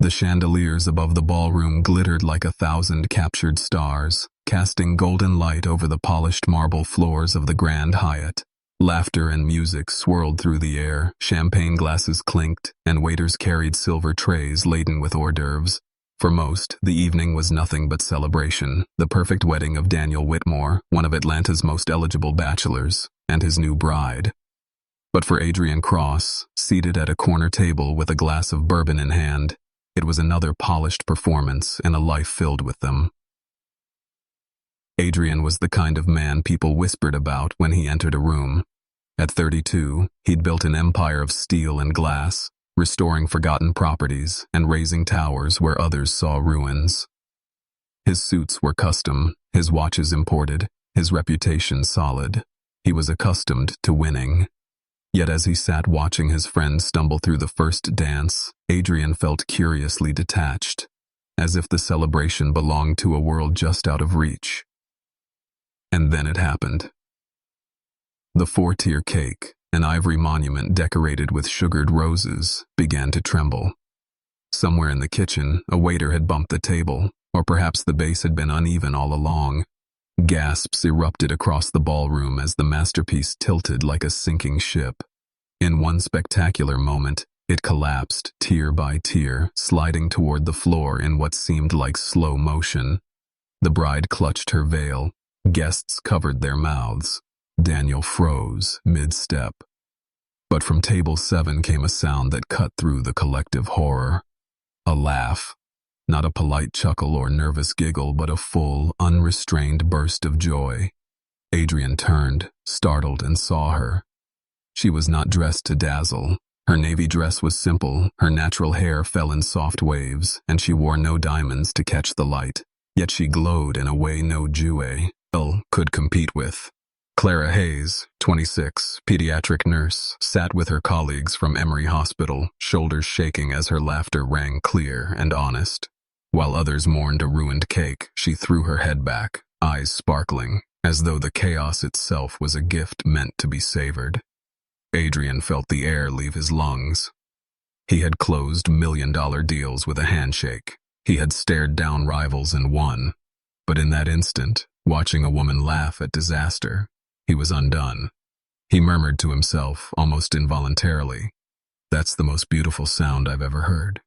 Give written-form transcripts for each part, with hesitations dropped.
The chandeliers above the ballroom glittered like 1,000 captured stars, casting golden light over the polished marble floors of the Grand Hyatt. Laughter and music swirled through the air, champagne glasses clinked, and waiters carried silver trays laden with hors d'oeuvres. For most, the evening was nothing but celebration, the perfect wedding of Daniel Whitmore, one of Atlanta's most eligible bachelors, and his new bride. But for Adrian Cross, seated at a corner table with a glass of bourbon in hand, it was another polished performance in a life filled with them. Adrian was the kind of man people whispered about when he entered a room. At 32, he'd built an empire of steel and glass, restoring forgotten properties and raising towers where others saw ruins. His suits were custom, his watches imported, his reputation solid. He was accustomed to winning. Yet as he sat watching his friend stumble through the first dance, Adrian felt curiously detached, as if the celebration belonged to a world just out of reach. And then it happened. The 4-tier cake, an ivory monument decorated with sugared roses, began to tremble. Somewhere in the kitchen, a waiter had bumped the table, or perhaps the base had been uneven all along. Gasps erupted across the ballroom as the masterpiece tilted like a sinking ship. In one spectacular moment, it collapsed tier by tier, sliding toward the floor in what seemed like slow motion. The bride clutched her veil. Guests covered their mouths. Daniel froze mid-step. But from table 7 came a sound that cut through the collective horror. A laugh. Not a polite chuckle or nervous giggle, but a full, unrestrained burst of joy. Adrian turned, startled, and saw her. She was not dressed to dazzle. Her navy dress was simple, her natural hair fell in soft waves, and she wore no diamonds to catch the light. Yet she glowed in a way no Jewel could compete with. Clara Hayes, 26, pediatric nurse, sat with her colleagues from Emory Hospital, shoulders shaking as her laughter rang clear and honest. While others mourned a ruined cake, she threw her head back, eyes sparkling, as though the chaos itself was a gift meant to be savored. Adrian felt the air leave his lungs. He had closed million-dollar deals with a handshake. He had stared down rivals and won. But in that instant, watching a woman laugh at disaster, he was undone. He murmured to himself, almost involuntarily, "That's the most beautiful sound I've ever heard."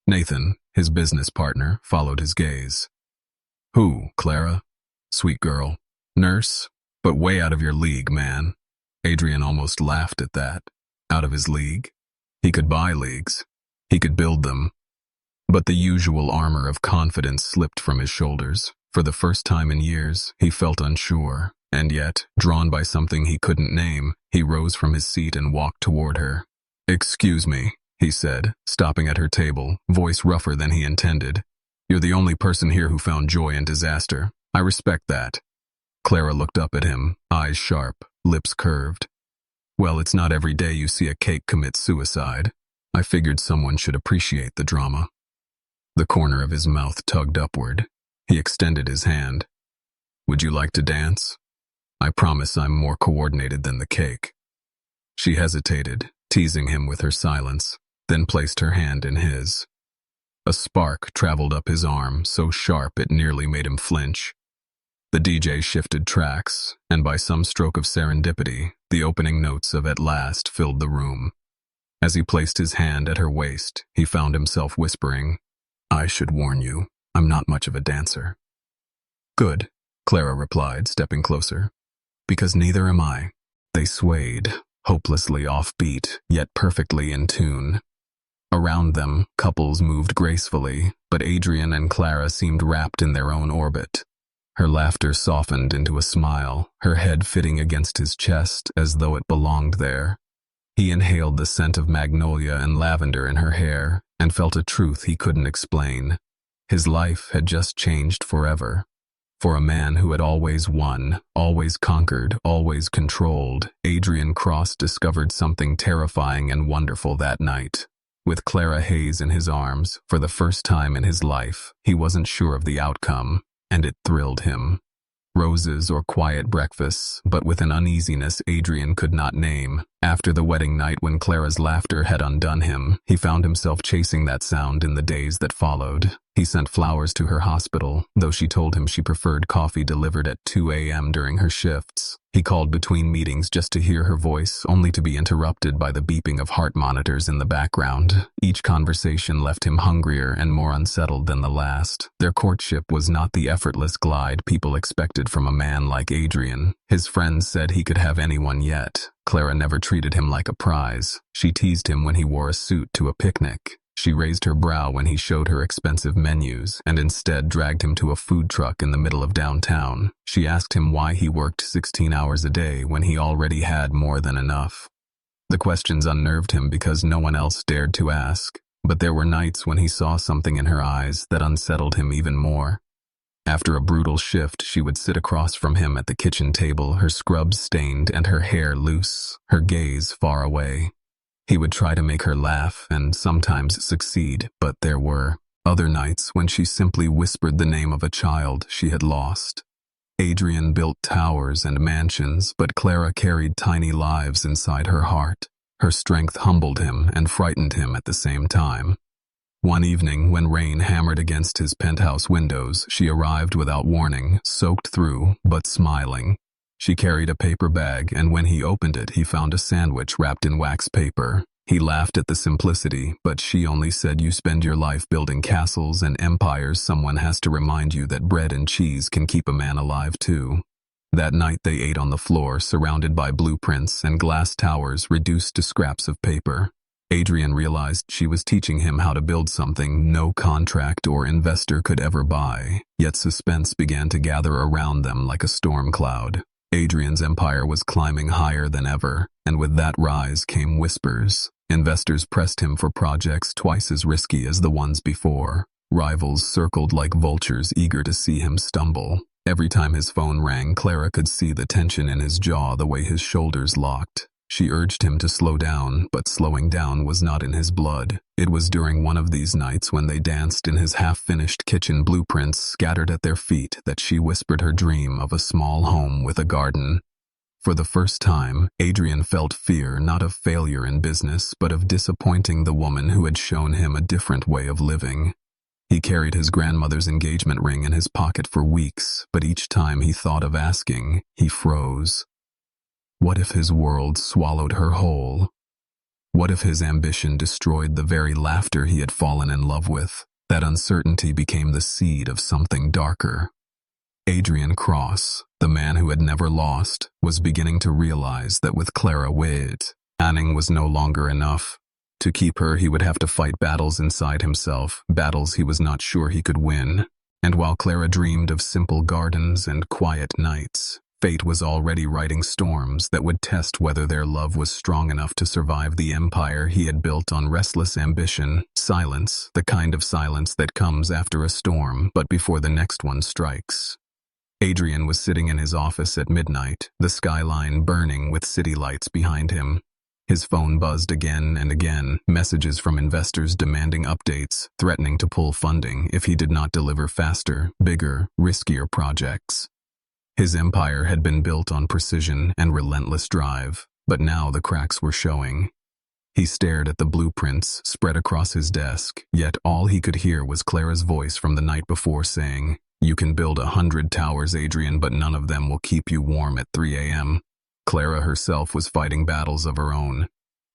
Nathan, his business partner, followed his gaze. "Who, Clara? Sweet girl. Nurse? But way out of your league, man." Adrian almost laughed at that. Out of his league? He could buy leagues. He could build them. But the usual armor of confidence slipped from his shoulders. For the first time in years, he felt unsure. And yet, drawn by something he couldn't name, he rose from his seat and walked toward her. "Excuse me," he said, stopping at her table, voice rougher than he intended. "You're the only person here who found joy in disaster. I respect that." Clara looked up at him, eyes sharp, lips curved. "Well, it's not every day you see a cake commit suicide. I figured someone should appreciate the drama." The corner of his mouth tugged upward. He extended his hand. "Would you like to dance? I promise I'm more coordinated than the cake." She hesitated, teasing him with her silence, then placed her hand in his. A spark traveled up his arm, so sharp it nearly made him flinch. The DJ shifted tracks, and by some stroke of serendipity, the opening notes of At Last filled the room. As he placed his hand at her waist, he found himself whispering, "I should warn you, I'm not much of a dancer." "Good," Clara replied, stepping closer. "Because neither am I." They swayed, hopelessly offbeat, yet perfectly in tune. Around them, couples moved gracefully, but Adrian and Clara seemed wrapped in their own orbit. Her laughter softened into a smile, her head fitting against his chest as though it belonged there. He inhaled the scent of magnolia and lavender in her hair and felt a truth he couldn't explain. His life had just changed forever. For a man who had always won, always conquered, always controlled, Adrian Cross discovered something terrifying and wonderful that night. With Clara Hayes in his arms, for the first time in his life, he wasn't sure of the outcome, and it thrilled him. Roses or quiet breakfasts, but with an uneasiness Adrian could not name, After the wedding night when Clara's laughter had undone him, he found himself chasing that sound in the days that followed. He sent flowers to her hospital, though she told him she preferred coffee delivered at 2 a.m. during her shifts. He called between meetings just to hear her voice, only to be interrupted by the beeping of heart monitors in the background. Each conversation left him hungrier and more unsettled than the last. Their courtship was not the effortless glide people expected from a man like Adrian. His friends said he could have anyone yet. Clara never treated him like a prize. She teased him when he wore a suit to a picnic. She raised her brow when he showed her expensive menus, and instead dragged him to a food truck in the middle of downtown. She asked him why he worked 16 hours a day when he already had more than enough. The questions unnerved him because no one else dared to ask, but there were nights when he saw something in her eyes that unsettled him even more. After a brutal shift, she would sit across from him at the kitchen table, her scrubs stained and her hair loose, her gaze far away. He would try to make her laugh and sometimes succeed, but there were other nights when she simply whispered the name of a child she had lost. Adrian built towers and mansions, but Clara carried tiny lives inside her heart. Her strength humbled him and frightened him at the same time. One evening, when rain hammered against his penthouse windows, she arrived without warning, soaked through, but smiling. She carried a paper bag, and when he opened it, he found a sandwich wrapped in wax paper. He laughed at the simplicity, but she only said, "You spend your life building castles and empires. Someone has to remind you that bread and cheese can keep a man alive too." That night they ate on the floor, surrounded by blueprints and glass towers reduced to scraps of paper. Adrian realized she was teaching him how to build something no contract or investor could ever buy, yet suspense began to gather around them like a storm cloud. Adrian's empire was climbing higher than ever, and with that rise came whispers. Investors pressed him for projects twice as risky as the ones before. Rivals circled like vultures, eager to see him stumble. Every time his phone rang, Clara could see the tension in his jaw, the way his shoulders locked. She urged him to slow down, but slowing down was not in his blood. It was during one of these nights when they danced in his half-finished kitchen, blueprints scattered at their feet, that she whispered her dream of a small home with a garden. For the first time, Adrian felt fear, not of failure in business, but of disappointing the woman who had shown him a different way of living. He carried his grandmother's engagement ring in his pocket for weeks, but each time he thought of asking, he froze. What if his world swallowed her whole? What if his ambition destroyed the very laughter he had fallen in love with? That uncertainty became the seed of something darker. Adrian Cross, the man who had never lost, was beginning to realize that with Clara winning was no longer enough. To keep her, he would have to fight battles inside himself, battles he was not sure he could win. And while Clara dreamed of simple gardens and quiet nights, fate was already writing storms that would test whether their love was strong enough to survive the empire he had built on restless ambition, silence, the kind of silence that comes after a storm but before the next one strikes. Adrian was sitting in his office at midnight, the skyline burning with city lights behind him. His phone buzzed again and again, messages from investors demanding updates, threatening to pull funding if he did not deliver faster, bigger, riskier projects. His empire had been built on precision and relentless drive, but now the cracks were showing. He stared at the blueprints spread across his desk, yet all he could hear was Clara's voice from the night before saying, "You can build 100 towers, Adrian, but none of them will keep you warm at 3 a.m. Clara herself was fighting battles of her own.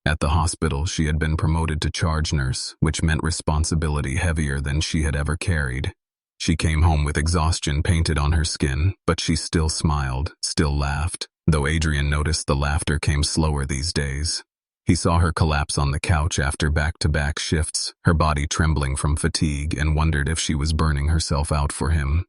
At the hospital, she had been promoted to charge nurse, which meant responsibility heavier than she had ever carried. She came home with exhaustion painted on her skin, but she still smiled, still laughed, though Adrian noticed the laughter came slower these days. He saw her collapse on the couch after back-to-back shifts, her body trembling from fatigue, and wondered if she was burning herself out for him.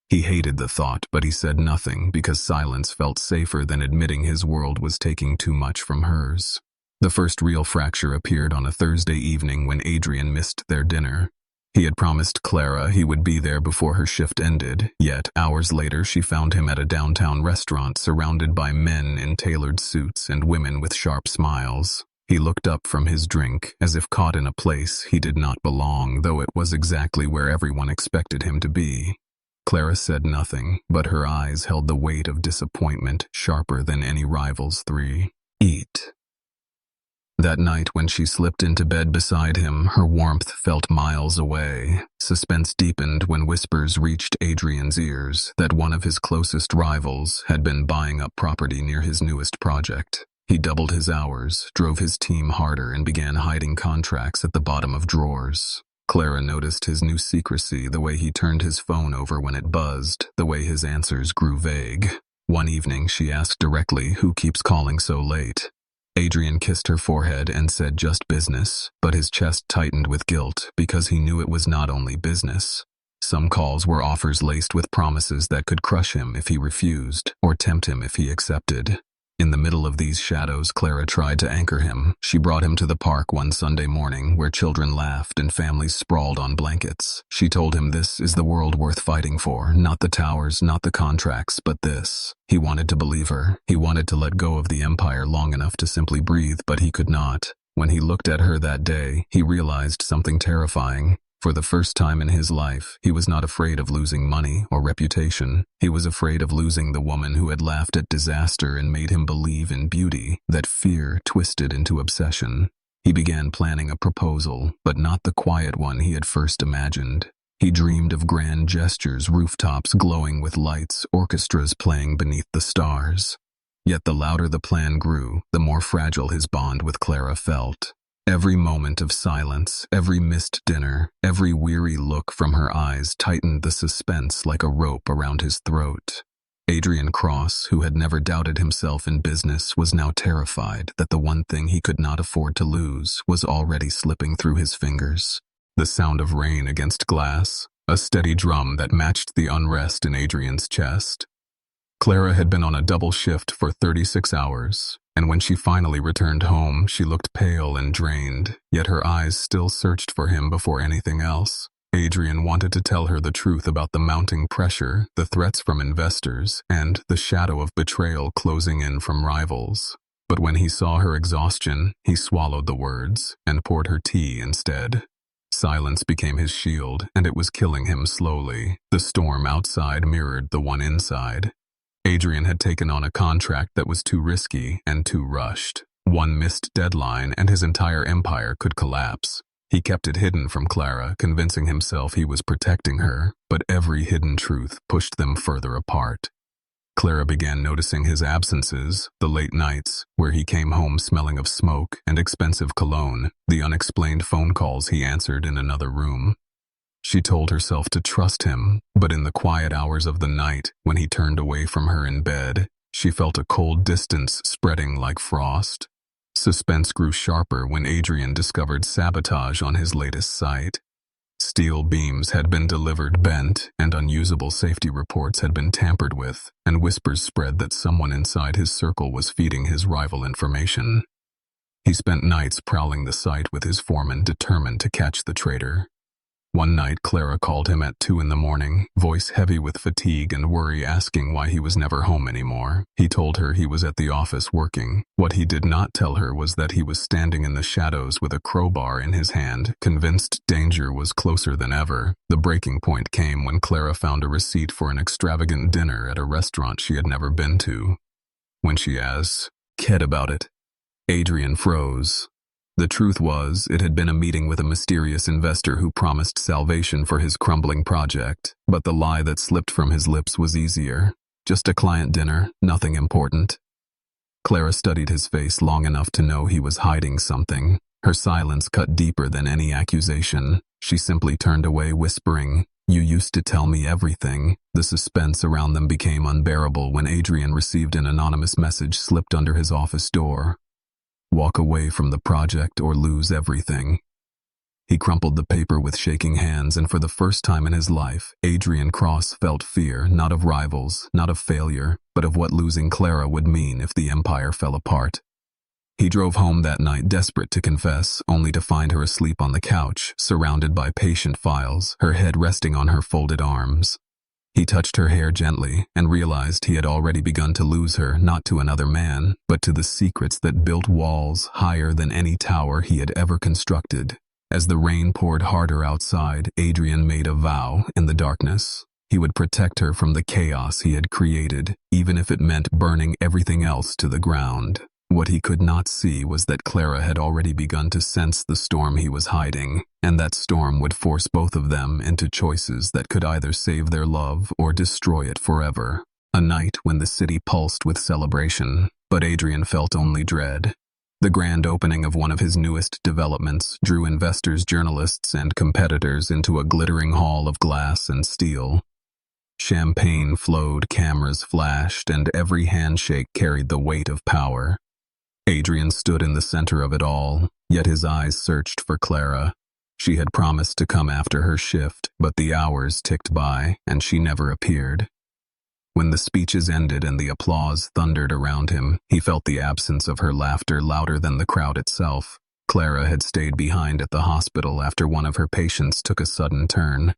He hated the thought, but he said nothing because silence felt safer than admitting his world was taking too much from hers. The first real fracture appeared on a Thursday evening when Adrian missed their dinner. He had promised Clara he would be there before her shift ended, yet hours later she found him at a downtown restaurant surrounded by men in tailored suits and women with sharp smiles. He looked up from his drink, as if caught in a place he did not belong, though it was exactly where everyone expected him to be. Clara said nothing, but her eyes held the weight of disappointment, sharper than any rival's 3. Eat. That night when she slipped into bed beside him, her warmth felt miles away. Suspense deepened when whispers reached Adrian's ears that one of his closest rivals had been buying up property near his newest project. He doubled his hours, drove his team harder, and began hiding contracts at the bottom of drawers. Clara noticed his new secrecy, the way he turned his phone over when it buzzed, the way his answers grew vague. One evening, she asked directly, "Who keeps calling so late?" Adrian kissed her forehead and said, "Just business," but his chest tightened with guilt because he knew it was not only business. Some calls were offers laced with promises that could crush him if he refused, or tempt him if he accepted. In the middle of these shadows, Clara tried to anchor him. She brought him to the park one Sunday morning where children laughed and families sprawled on blankets. She told him this is the world worth fighting for, not the towers, not the contracts, but this. He wanted to believe her. He wanted to let go of the empire long enough to simply breathe, but he could not. When he looked at her that day, he realized something terrifying. For the first time in his life, he was not afraid of losing money or reputation. He was afraid of losing the woman who had laughed at disaster and made him believe in beauty, that fear twisted into obsession. He began planning a proposal, but not the quiet one he had first imagined. He dreamed of grand gestures, rooftops glowing with lights, orchestras playing beneath the stars. Yet the louder the plan grew, the more fragile his bond with Clara felt. Every moment of silence, every missed dinner, every weary look from her eyes tightened the suspense like a rope around his throat. Adrian Cross, who had never doubted himself in business, was now terrified that the one thing he could not afford to lose was already slipping through his fingers. The sound of rain against glass, a steady drum that matched the unrest in Adrian's chest. Clara had been on a double shift for 36 hours. And when she finally returned home, she looked pale and drained, yet her eyes still searched for him before anything else. Adrian wanted to tell her the truth about the mounting pressure, the threats from investors, and the shadow of betrayal closing in from rivals. But when he saw her exhaustion, he swallowed the words and poured her tea instead. Silence became his shield, and it was killing him slowly. The storm outside mirrored the one inside. Adrian had taken on a contract that was too risky and too rushed. One missed deadline and his entire empire could collapse. He kept it hidden from Clara, convincing himself he was protecting her, but every hidden truth pushed them further apart. Clara began noticing his absences, the late nights, where he came home smelling of smoke and expensive cologne, the unexplained phone calls he answered in another room. She told herself to trust him, but in the quiet hours of the night, when he turned away from her in bed, she felt a cold distance spreading like frost. Suspense grew sharper when Adrian discovered sabotage on his latest site. Steel beams had been delivered bent, and unusable safety reports had been tampered with, and whispers spread that someone inside his circle was feeding his rival information. He spent nights prowling the site with his foreman, determined to catch the traitor. One night, Clara called him at 2 a.m, voice heavy with fatigue and worry, asking why he was never home anymore. He told her he was at the office working. What he did not tell her was that he was standing in the shadows with a crowbar in his hand, convinced danger was closer than ever. The breaking point came when Clara found a receipt for an extravagant dinner at a restaurant she had never been to. When she asked Ked about it, Adrian froze. The truth was, it had been a meeting with a mysterious investor who promised salvation for his crumbling project, but the lie that slipped from his lips was easier. Just a client dinner, nothing important. Clara studied his face long enough to know he was hiding something. Her silence cut deeper than any accusation. She simply turned away, whispering, "You used to tell me everything." The suspense around them became unbearable when Adrian received an anonymous message slipped under his office door. "Walk away from the project or lose everything." He crumpled the paper with shaking hands, and for the first time in his life, Adrian Cross felt fear, not of rivals, not of failure, but of what losing Clara would mean if the empire fell apart. He drove home that night, desperate to confess, only to find her asleep on the couch, surrounded by patient files, her head resting on her folded arms. He touched her hair gently and realized he had already begun to lose her, not to another man, but to the secrets that built walls higher than any tower he had ever constructed. As the rain poured harder outside, Adrian made a vow in the darkness. He would protect her from the chaos he had created, even if it meant burning everything else to the ground. What he could not see was that Clara had already begun to sense the storm he was hiding, and that storm would force both of them into choices that could either save their love or destroy it forever. A night when the city pulsed with celebration, but Adrian felt only dread. The grand opening of one of his newest developments drew investors, journalists, and competitors into a glittering hall of glass and steel. Champagne flowed, cameras flashed, and every handshake carried the weight of power. Adrian stood in the center of it all, yet his eyes searched for Clara. She had promised to come after her shift, but the hours ticked by, and she never appeared. When the speeches ended and the applause thundered around him, he felt the absence of her laughter louder than the crowd itself. Clara had stayed behind at the hospital after one of her patients took a sudden turn.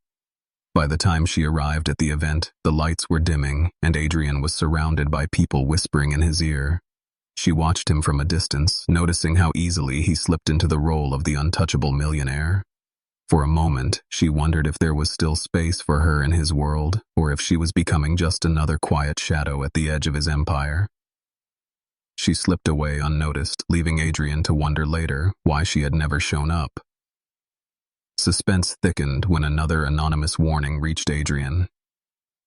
By the time she arrived at the event, the lights were dimming, and Adrian was surrounded by people whispering in his ear. She watched him from a distance, noticing how easily he slipped into the role of the untouchable millionaire. For a moment, she wondered if there was still space for her in his world, or if she was becoming just another quiet shadow at the edge of his empire. She slipped away unnoticed, leaving Adrian to wonder later why she had never shown up. Suspense thickened when another anonymous warning reached Adrian.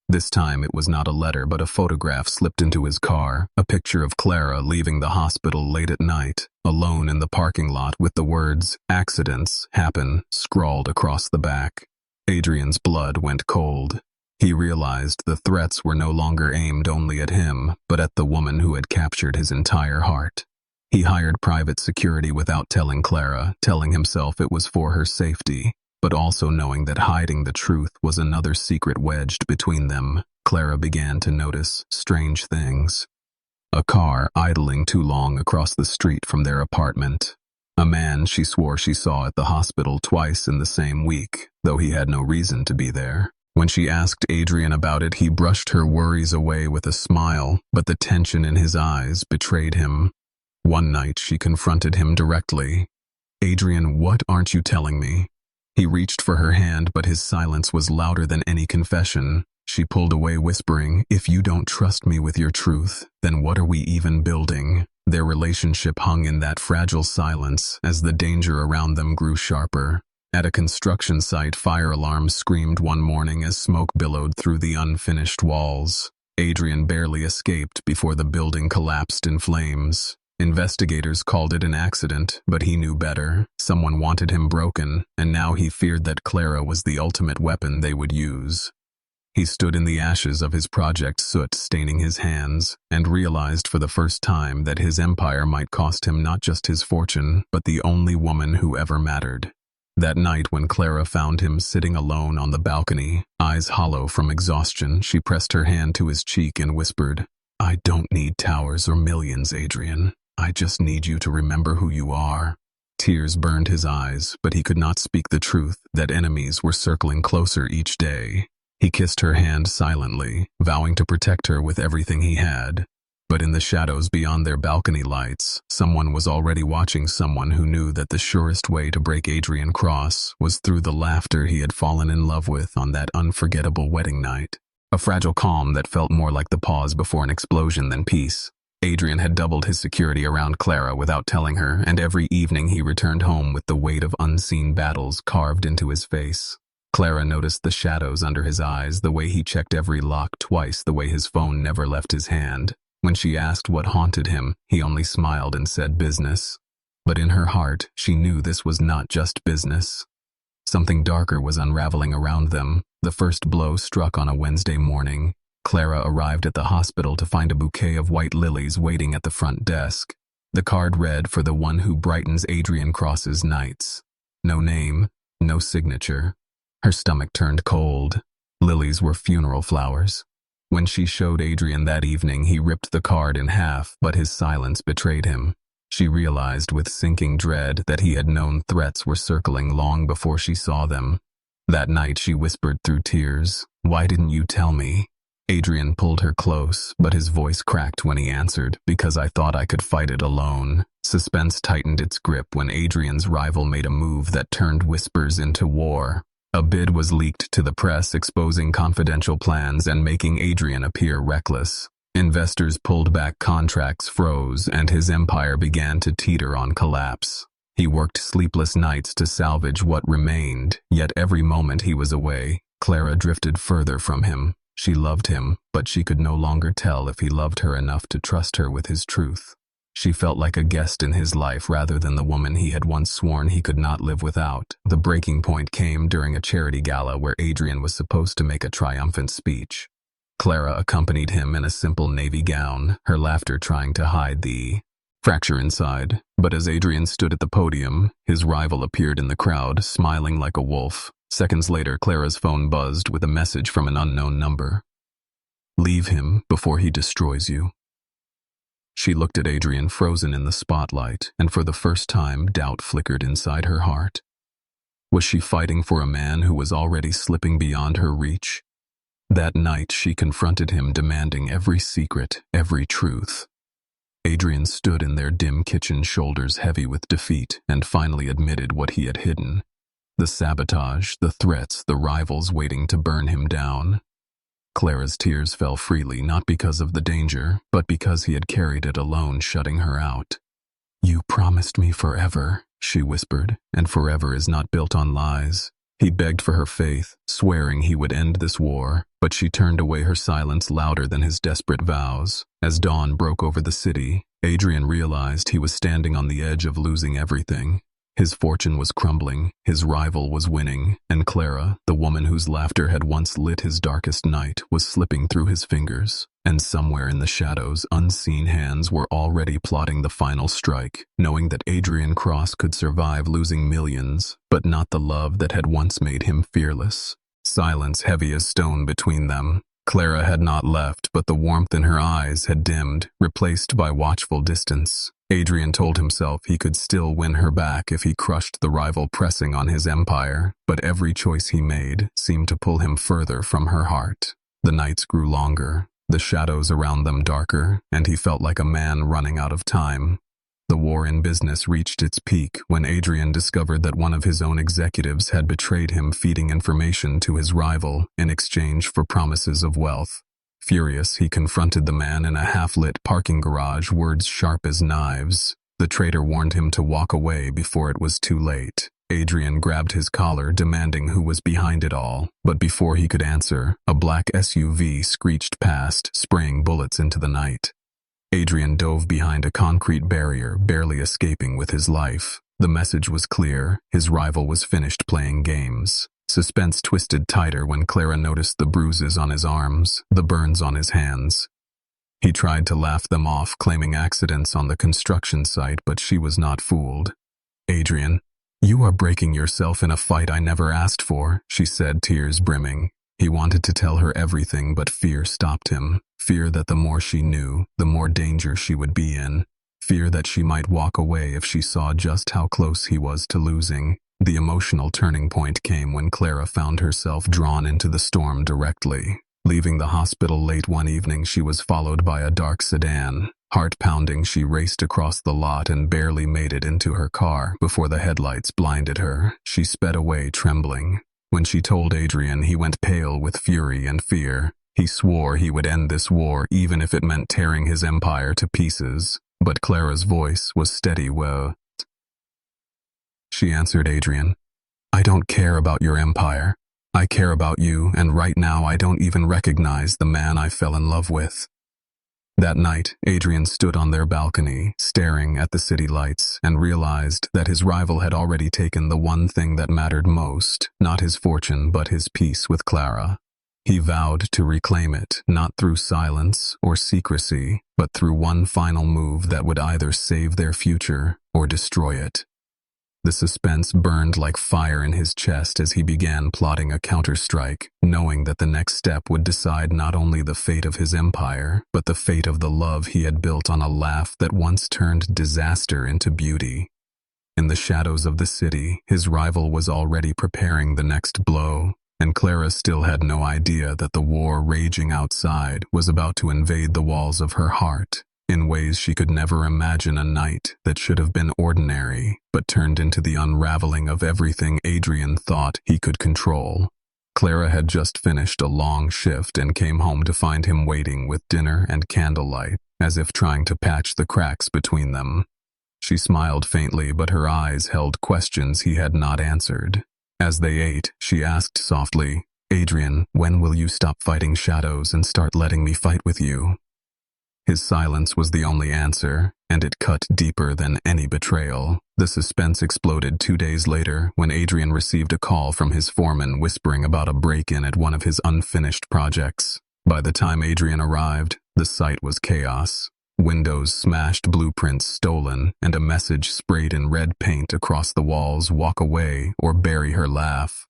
This time it was not a letter but a photograph slipped into his car, a picture of Clara leaving the hospital late at night, alone in the parking lot with the words, "Accidents happen," scrawled across the back. Adrian's blood went cold. He realized the threats were no longer aimed only at him, but at the woman who had captured his entire heart. He hired private security without telling Clara, telling himself it was for her safety, but also knowing that hiding the truth was another secret wedged between them. Clara began to notice strange things. A car idling too long across the street from their apartment. A man she swore she saw at the hospital twice in the same week, though he had no reason to be there. When she asked Adrian about it, he brushed her worries away with a smile, but the tension in his eyes betrayed him. One night she confronted him directly. "Adrian, what aren't you telling me?" He reached for her hand, but his silence was louder than any confession. She pulled away, whispering, "If you don't trust me with your truth, then what are we even building?" Their relationship hung in that fragile silence as the danger around them grew sharper. At a construction site, fire alarms screamed one morning as smoke billowed through the unfinished walls. Adrian barely escaped before the building collapsed in flames. Investigators called it an accident, but he knew better. Someone wanted him broken, and now he feared that Clara was the ultimate weapon they would use. He stood in the ashes of his project, soot staining his hands, and realized for the first time that his empire might cost him not just his fortune, but the only woman who ever mattered. That night when Clara found him sitting alone on the balcony, eyes hollow from exhaustion, she pressed her hand to his cheek and whispered, "I don't need towers or millions, Adrian. I just need you to remember who you are." Tears burned his eyes, but he could not speak the truth that enemies were circling closer each day. He kissed her hand silently, vowing to protect her with everything he had. But in the shadows beyond their balcony lights, someone was already watching, someone who knew that the surest way to break Adrian Cross was through the laughter he had fallen in love with on that unforgettable wedding night. A fragile calm that felt more like the pause before an explosion than peace. Adrian had doubled his security around Clara without telling her, and every evening he returned home with the weight of unseen battles carved into his face. Clara noticed the shadows under his eyes, the way he checked every lock twice, the way his phone never left his hand. When she asked what haunted him, he only smiled and said business. But in her heart, she knew this was not just business. Something darker was unraveling around them. The first blow struck on a Wednesday morning. Clara arrived at the hospital to find a bouquet of white lilies waiting at the front desk. The card read, "For the one who brightens Adrian Cross's nights." No name, no signature. Her stomach turned cold. Lilies were funeral flowers. When she showed Adrian that evening, he ripped the card in half, but his silence betrayed him. She realized with sinking dread that he had known threats were circling long before she saw them. That night she whispered through tears, "Why didn't you tell me?" Adrian pulled her close, but his voice cracked when he answered, "Because I thought I could fight it alone." Suspense tightened its grip when Adrian's rival made a move that turned whispers into war. A bid was leaked to the press, exposing confidential plans and making Adrian appear reckless. Investors pulled back, contracts froze, and his empire began to teeter on collapse. He worked sleepless nights to salvage what remained, yet every moment he was away, Clara drifted further from him. She loved him, but she could no longer tell if he loved her enough to trust her with his truth. She felt like a guest in his life rather than the woman he had once sworn he could not live without. The breaking point came during a charity gala where Adrian was supposed to make a triumphant speech. Clara accompanied him in a simple navy gown, her laughter trying to hide the fracture inside. But as Adrian stood at the podium, his rival appeared in the crowd, smiling like a wolf. Seconds later, Clara's phone buzzed with a message from an unknown number. "Leave him before he destroys you." She looked at Adrian, frozen in the spotlight, and for the first time, doubt flickered inside her heart. Was she fighting for a man who was already slipping beyond her reach? That night, she confronted him, demanding every secret, every truth. Adrian stood in their dim kitchen, shoulders heavy with defeat, and finally admitted what he had hidden. The sabotage, the threats, the rivals waiting to burn him down. Clara's tears fell freely, not because of the danger, but because he had carried it alone, shutting her out. "You promised me forever," she whispered, "and forever is not built on lies." He begged for her faith, swearing he would end this war, but she turned away, her silence louder than his desperate vows. As dawn broke over the city, Adrian realized he was standing on the edge of losing everything. His fortune was crumbling, his rival was winning, and Clara, the woman whose laughter had once lit his darkest night, was slipping through his fingers. And somewhere in the shadows, unseen hands were already plotting the final strike, knowing that Adrian Cross could survive losing millions, but not the love that had once made him fearless. Silence heavy as stone between them. Clara had not left, but the warmth in her eyes had dimmed, replaced by watchful distance. Adrian told himself he could still win her back if he crushed the rival pressing on his empire, but every choice he made seemed to pull him further from her heart. The nights grew longer, the shadows around them darker, and he felt like a man running out of time. The war in business reached its peak when Adrian discovered that one of his own executives had betrayed him, feeding information to his rival in exchange for promises of wealth. Furious, he confronted the man in a half-lit parking garage, words sharp as knives. The traitor warned him to walk away before it was too late. Adrian grabbed his collar, demanding who was behind it all. But before he could answer, a black SUV screeched past, spraying bullets into the night. Adrian dove behind a concrete barrier, barely escaping with his life. The message was clear: his rival was finished playing games. Suspense twisted tighter when Clara noticed the bruises on his arms, the burns on his hands. He tried to laugh them off, claiming accidents on the construction site, but she was not fooled. "Adrian, you are breaking yourself in a fight I never asked for," she said, tears brimming. He wanted to tell her everything, but fear stopped him. Fear that the more she knew, the more danger she would be in. Fear that she might walk away if she saw just how close he was to losing. The emotional turning point came when Clara found herself drawn into the storm directly. Leaving the hospital late one evening, she was followed by a dark sedan. Heart pounding, she raced across the lot and barely made it into her car before the headlights blinded her. She sped away, trembling. When she told Adrian, he went pale with fury and fear. He swore he would end this war, even if it meant tearing his empire to pieces. But Clara's voice was steady. "Well," she answered Adrian, "I don't care about your empire. I care about you, and right now I don't even recognize the man I fell in love with." That night, Adrian stood on their balcony, staring at the city lights, and realized that his rival had already taken the one thing that mattered most, not his fortune, but his peace with Clara. He vowed to reclaim it, not through silence or secrecy, but through one final move that would either save their future or destroy it. The suspense burned like fire in his chest as he began plotting a counterstrike, knowing that the next step would decide not only the fate of his empire, but the fate of the love he had built on a laugh that once turned disaster into beauty. In the shadows of the city, his rival was already preparing the next blow, and Clara still had no idea that the war raging outside was about to invade the walls of her heart. In ways she could never imagine, a night that should have been ordinary, but turned into the unraveling of everything Adrian thought he could control. Clara had just finished a long shift and came home to find him waiting with dinner and candlelight, as if trying to patch the cracks between them. She smiled faintly, but her eyes held questions he had not answered. As they ate, she asked softly, "Adrian, when will you stop fighting shadows and start letting me fight with you?" His silence was the only answer, and it cut deeper than any betrayal. The suspense exploded 2 days later when Adrian received a call from his foreman whispering about a break-in at one of his unfinished projects. By the time Adrian arrived, the site was chaos. Windows smashed, blueprints stolen, and a message sprayed in red paint across the walls: "Walk away or bury her laugh."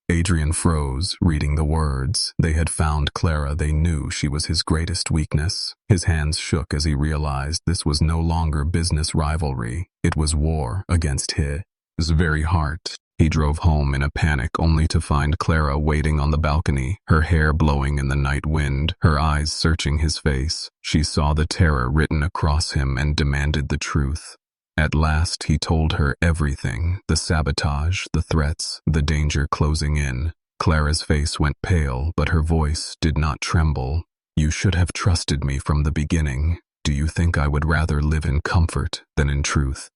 Adrian froze, reading the words. They had found Clara. They knew she was his greatest weakness. His hands shook as he realized this was no longer business rivalry. It was war against his very heart. He drove home in a panic, only to find Clara waiting on the balcony, her hair blowing in the night wind, her eyes searching his face. She saw the terror written across him and demanded the truth. At last he told her everything: the sabotage, the threats, the danger closing in. Clara's face went pale, but her voice did not tremble. "You should have trusted me from the beginning. Do you think I would rather live in comfort than in truth?"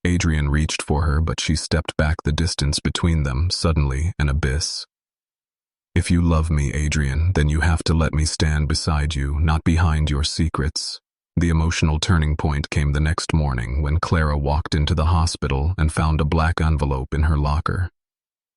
Adrian reached for her, but she stepped back, the distance between them suddenly an abyss. "If you love me, Adrian, then you have to let me stand beside you, not behind your secrets." The emotional turning point came the next morning when Clara walked into the hospital and found a black envelope in her locker.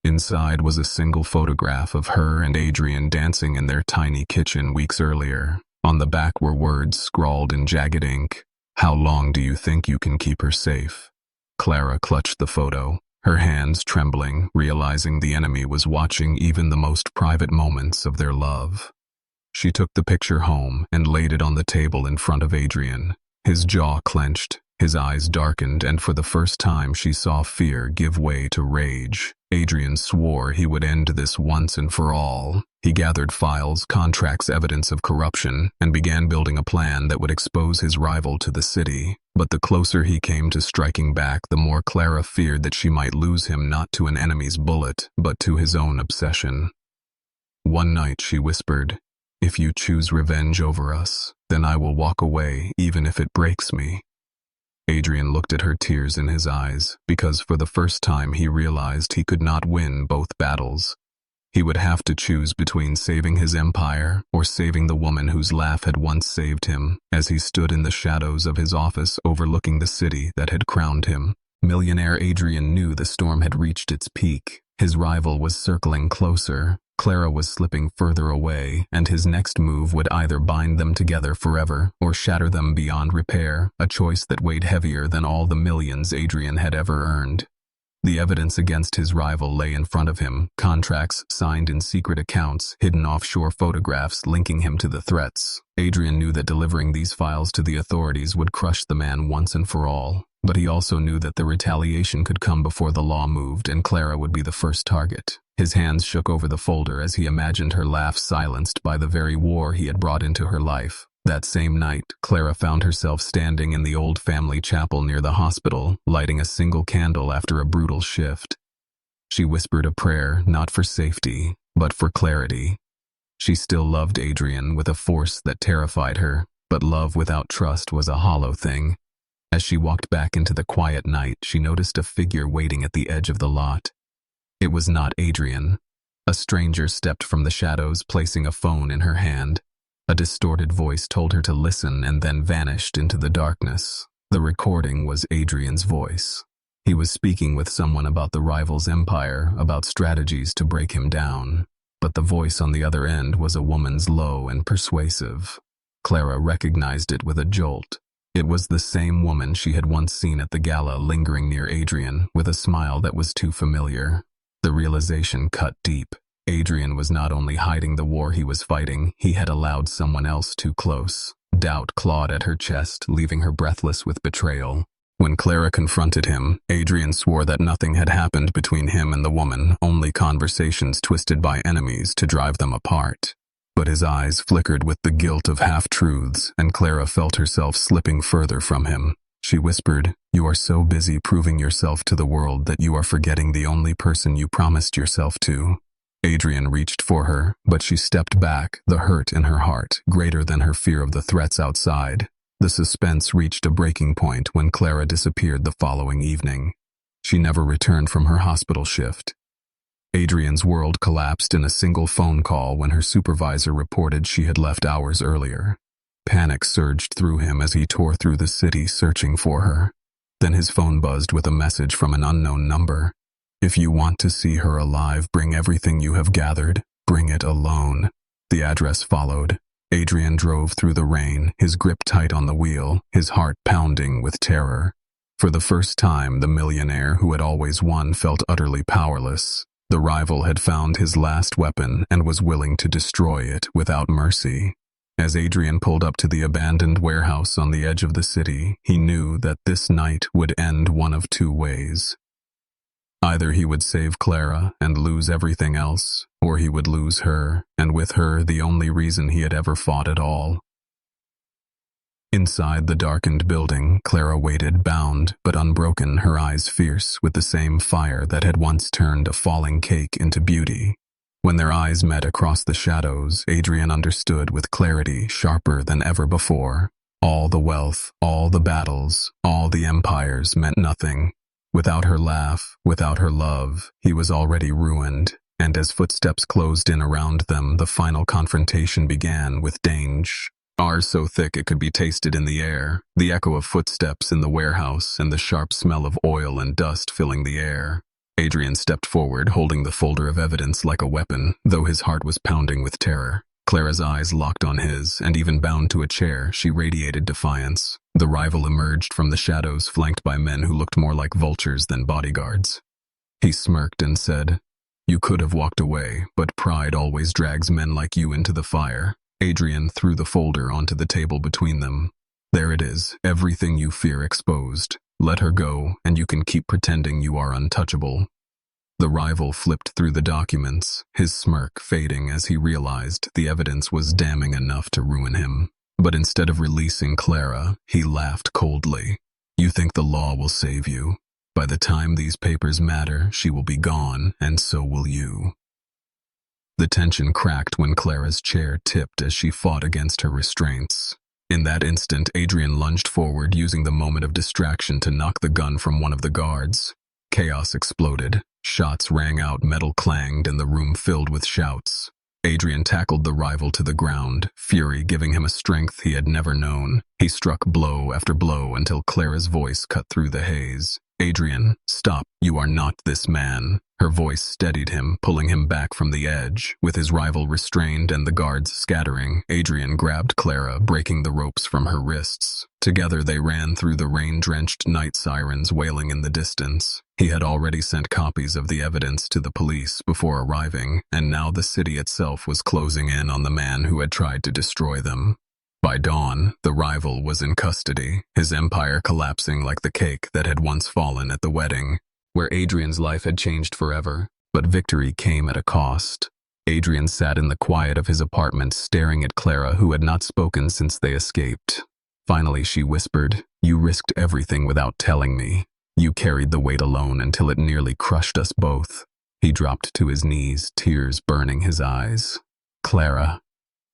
Inside was a single photograph of her and Adrian dancing in their tiny kitchen weeks earlier. On the back were words scrawled in jagged ink: "How long do you think you can keep her safe?" Clara clutched the photo, her hands trembling, realizing the enemy was watching even the most private moments of their love. She took the picture home and laid it on the table in front of Adrian. His jaw clenched, his eyes darkened, and for the first time she saw fear give way to rage. Adrian swore he would end this once and for all. He gathered files, contracts, evidence of corruption, and began building a plan that would expose his rival to the city. But the closer he came to striking back, the more Clara feared that she might lose him not to an enemy's bullet, but to his own obsession. One night she whispered, "If you choose revenge over us, then I will walk away, even if it breaks me." Adrian looked at her, tears in his eyes, because for the first time he realized he could not win both battles. He would have to choose between saving his empire or saving the woman whose laugh had once saved him. As he stood in the shadows of his office overlooking the city that had crowned him, millionaire Adrian knew the storm had reached its peak. His rival was circling closer. Clara was slipping further away, and his next move would either bind them together forever or shatter them beyond repair, a choice that weighed heavier than all the millions Adrian had ever earned. The evidence against his rival lay in front of him: contracts signed in secret accounts, hidden offshore photographs linking him to the threats. Adrian knew that delivering these files to the authorities would crush the man once and for all, but he also knew that the retaliation could come before the law moved, and Clara would be the first target. His hands shook over the folder as he imagined her laugh silenced by the very war he had brought into her life. That same night, Clara found herself standing in the old family chapel near the hospital, lighting a single candle after a brutal shift. She whispered a prayer, not for safety, but for clarity. She still loved Adrian with a force that terrified her, but love without trust was a hollow thing. As she walked back into the quiet night, she noticed a figure waiting at the edge of the lot. It was not Adrian. A stranger stepped from the shadows, placing a phone in her hand. A distorted voice told her to listen and then vanished into the darkness. The recording was Adrian's voice. He was speaking with someone about the rival's empire, about strategies to break him down. But the voice on the other end was a woman's, low and persuasive. Clara recognized it with a jolt. It was the same woman she had once seen at the gala, lingering near Adrian, with a smile that was too familiar. The realization cut deep. Adrian was not only hiding the war he was fighting, he had allowed someone else too close. Doubt clawed at her chest, leaving her breathless with betrayal. When Clara confronted him, Adrian swore that nothing had happened between him and the woman, only conversations twisted by enemies to drive them apart. But his eyes flickered with the guilt of half-truths, and Clara felt herself slipping further from him. She whispered, "You are so busy proving yourself to the world that you are forgetting the only person you promised yourself to." Adrian reached for her, but she stepped back, the hurt in her heart greater than her fear of the threats outside. The suspense reached a breaking point when Clara disappeared the following evening. She never returned from her hospital shift. Adrian's world collapsed in a single phone call when her supervisor reported she had left hours earlier. Panic surged through him as he tore through the city searching for her. Then his phone buzzed with a message from an unknown number. "If you want to see her alive, bring everything you have gathered. Bring it alone." The address followed. Adrian drove through the rain, his grip tight on the wheel, his heart pounding with terror. For the first time, the millionaire who had always won felt utterly powerless. The rival had found his last weapon and was willing to destroy it without mercy. As Adrian pulled up to the abandoned warehouse on the edge of the city, he knew that this night would end one of two ways. Either he would save Clara and lose everything else, or he would lose her, and with her the only reason he had ever fought at all. Inside the darkened building, Clara waited, bound but unbroken, her eyes fierce with the same fire that had once turned a falling cake into beauty. When their eyes met across the shadows, Adrian understood with clarity sharper than ever before. All the wealth, all the battles, all the empires meant nothing. Without her laugh, without her love, he was already ruined, and as footsteps closed in around them, the final confrontation began with danger. Ours so thick it could be tasted in the air, the echo of footsteps in the warehouse and the sharp smell of oil and dust filling the air. Adrian stepped forward, holding the folder of evidence like a weapon, though his heart was pounding with terror. Clara's eyes locked on his, and even bound to a chair, she radiated defiance. The rival emerged from the shadows, flanked by men who looked more like vultures than bodyguards. He smirked and said, "You could have walked away, but pride always drags men like you into the fire." Adrian threw the folder onto the table between them. "There it is, everything you fear exposed. Let her go, and you can keep pretending you are untouchable." The rival flipped through the documents, his smirk fading as he realized the evidence was damning enough to ruin him. But instead of releasing Clara, he laughed coldly. "You think the law will save you? By the time these papers matter, she will be gone, and so will you." The tension cracked when Clara's chair tipped as she fought against her restraints. In that instant, Adrian lunged forward, using the moment of distraction to knock the gun from one of the guards. Chaos exploded. Shots rang out, metal clanged, and the room filled with shouts. Adrian tackled the rival to the ground, fury giving him a strength he had never known. He struck blow after blow until Clara's voice cut through the haze. "Adrian, stop, you are not this man." Her voice steadied him, pulling him back from the edge. With his rival restrained and the guards scattering, Adrian grabbed Clara, breaking the ropes from her wrists. Together they ran through the rain-drenched night sirens wailing in the distance. He had already sent copies of the evidence to the police before arriving, and now the city itself was closing in on the man who had tried to destroy them. By dawn, the rival was in custody, his empire collapsing like the cake that had once fallen at the wedding, where Adrian's life had changed forever. But victory came at a cost. Adrian sat in the quiet of his apartment, staring at Clara, who had not spoken since they escaped. Finally, she whispered, "You risked everything without telling me. You carried the weight alone until it nearly crushed us both." He dropped to his knees, tears burning his eyes. "Clara,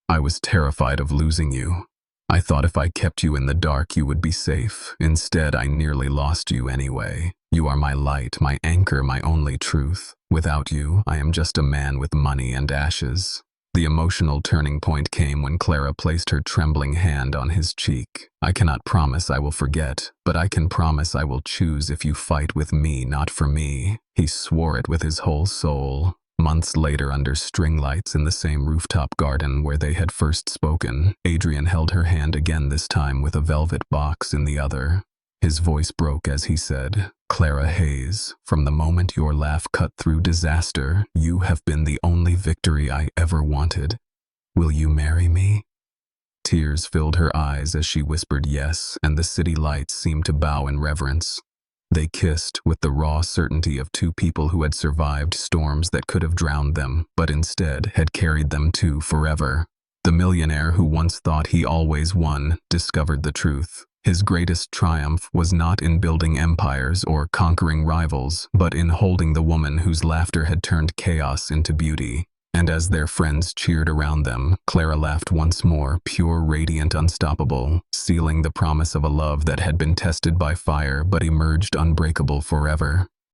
I was terrified of losing you. I thought if I kept you in the dark you would be safe. Instead, I nearly lost you anyway. You are my light, my anchor, my only truth. Without you, I am just a man with money and ashes." The emotional turning point came when Clara placed her trembling hand on his cheek. "I cannot promise I will forget, but I can promise I will choose if you fight with me, not for me." He swore it with his whole soul. Months later, under string lights in the same rooftop garden where they had first spoken, Adrian held her hand again, this time with a velvet box in the other. His voice broke as he said, "Clara Hayes, from the moment your laugh cut through disaster, you have been the only victory I ever wanted. Will you marry me?" Tears filled her eyes as she whispered yes, and the city lights seemed to bow in reverence. They kissed with the raw certainty of two people who had survived storms that could have drowned them, but instead had carried them to forever. The millionaire who once thought he always won discovered the truth. His greatest triumph was not in building empires or conquering rivals, but in holding the woman whose laughter had turned chaos into beauty. And as their friends cheered around them, Clara laughed once more, pure, radiant, unstoppable, sealing the promise of a love that had been tested by fire but emerged unbreakable forever.